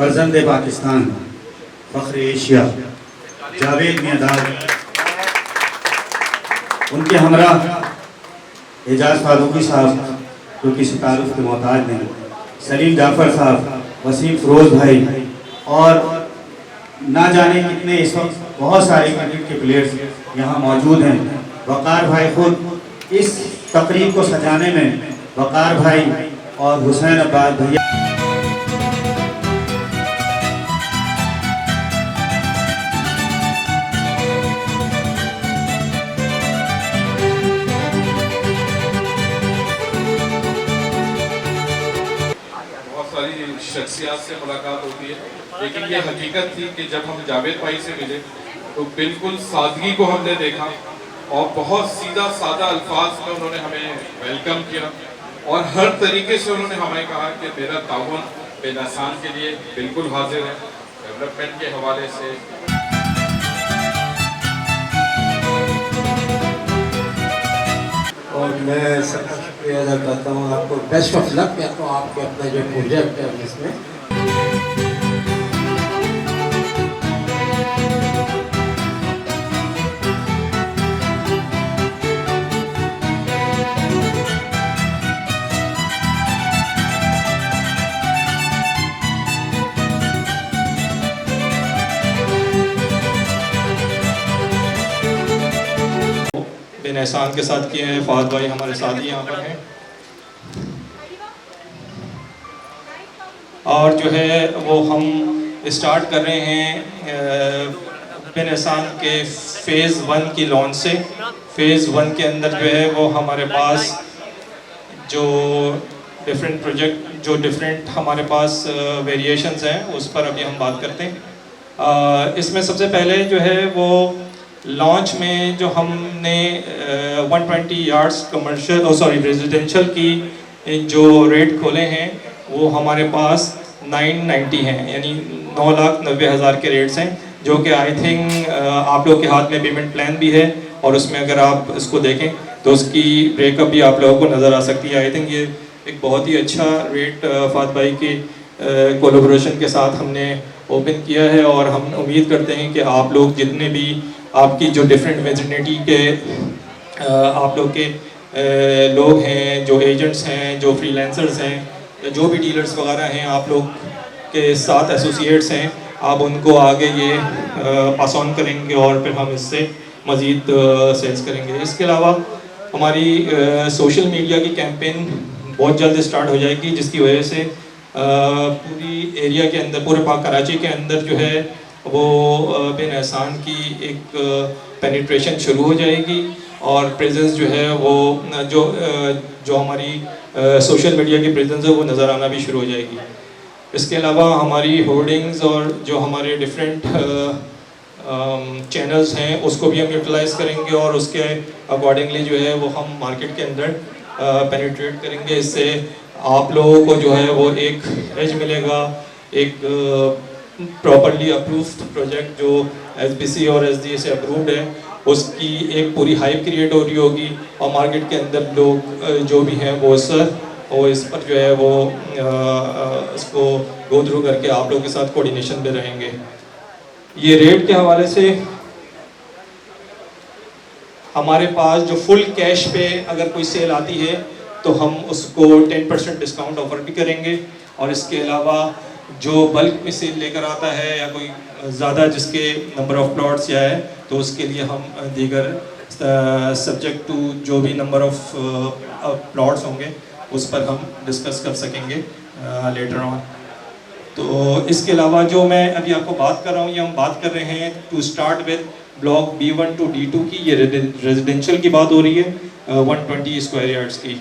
फर्जंद Pakistan, फ़ख्र Asia Javed मियाँदाद, उनके हमरा एजाज फारूकी साहब जो किसी तारुफ के मोहताज नहीं, सलीम जाफ़र साहब, वसीम फ़िरोज़ भाई और ना जाने कितने इस वक्त बहुत सारे क्रिकेट के प्लेयर्स यहाँ मौजूद हैं। वक़ार भाई खुद इस तकरीब को सजाने में, वक़ार भाई और हुसैन अब्बास भैया शख्सियत से मुलाकात होती है, लेकिन ये हकीकत थी कि जब हम जावेद भाई से मिले तो बिल्कुल सादगी को हमने देखा और बहुत सीधा सादा अल्फाज में उन्होंने हमें वेलकम किया और हर तरीके से उन्होंने हमें कहा कि मेरा ताउन बेनसान के लिए बिल्कुल हाजिर है, डेवलपमेंट के हवाले से। और मैं सबका शुक्रिया अदा करता हूँ, आपको बेस्ट ऑफ लक कहता हूँ आपके अपना जो प्रोजेक्ट है इसमें। एहसान के साथ किए हैं। फ़ाद भाई हमारे साथ ही यहाँ पर हैं और जो है वो हम स्टार्ट कर रहे हैं बिन एहसान के फ़ेज़ 1 की लॉन्च से। फ़ेज़ 1 के अंदर जो है वो हमारे पास जो डिफरेंट प्रोजेक्ट जो डिफरेंट हमारे पास वेरिएशंस हैं उस पर अभी हम बात करते हैं। इसमें सबसे पहले जो है वो लॉन्च में जो हमने 120 यार्ड्स कमर्शियल रेजिडेंशियल की जो रेट खोले हैं वो हमारे पास 990 हैं, यानी 9,90,000 के रेट्स हैं, जो कि आई थिंक आप लोगों के हाथ में पेमेंट प्लान भी है और उसमें अगर आप इसको देखें तो उसकी ब्रेकअप भी आप लोगों को नज़र आ सकती है। आई थिंक ये एक बहुत ही अच्छा रेट फ़ाद भाई के कोलैबोरेशन के साथ हमने ओपन किया है और हम उम्मीद करते हैं कि आप लोग जितने भी आपकी जो डिफरेंट वेजिनिटी के आप लोग के लोग हैं, जो एजेंट्स हैं, जो फ्रीलांसर्स हैं, जो भी डीलर्स वगैरह हैं, आप लोग के साथ एसोसिएट्स हैं, आप उनको आगे ये पास ऑन करेंगे और फिर हम इससे मज़ीद सेल्स करेंगे। इसके अलावा हमारी सोशल मीडिया की कैंपेन बहुत जल्द स्टार्ट हो जाएगी, जिसकी वजह से पूरी एरिया के अंदर, पूरे पाक कराची के अंदर जो है वो बिन एहसान की एक पेनिट्रेशन शुरू हो जाएगी और प्रेजेंस जो है वो जो हमारी सोशल मीडिया की प्रेजेंस है वो नज़र आना भी शुरू हो जाएगी। इसके अलावा हमारी होर्डिंग्स और जो हमारे डिफरेंट चैनल्स हैं उसको भी हम यूटिलाइज़ करेंगे और उसके अकॉर्डिंगली जो है वो हम मार्केट के अंदर पेनिट्रेट करेंगे। इससे आप लोगों को जो है वो एक एज मिलेगा, एक प्रॉपरली अप्रूव्ड प्रोजेक्ट जो SBC और SDA से अप्रूव्ड है उसकी एक पूरी हाइप क्रिएट हो रही होगी और मार्केट के अंदर लोग जो भी हैं वो इस पर जो है वो इसको गो थ्रू करके आप लोगों के साथ कोऑर्डिनेशन में रहेंगे। ये रेट के हवाले से हमारे पास जो फुल कैश पे अगर कोई सेल आती है तो हम उसको 10% डिस्काउंट ऑफर भी करेंगे और इसके अलावा जो बल्क में सेल लेकर आता है या कोई ज़्यादा जिसके नंबर ऑफ़ प्लॉट्स या है तो उसके लिए हम दीगर सब्जेक्ट टू जो भी नंबर ऑफ़ प्लॉट्स होंगे उस पर हम डिस्कस कर सकेंगे लेटर ऑन। तो इसके अलावा जो मैं अभी आपको बात कर रहा हूँ ये हम बात कर रहे हैं to start with block B1 to D2 की। ये रेजिडेंशियल की बात हो रही है 120 स्क्वायर यार्ड्स की।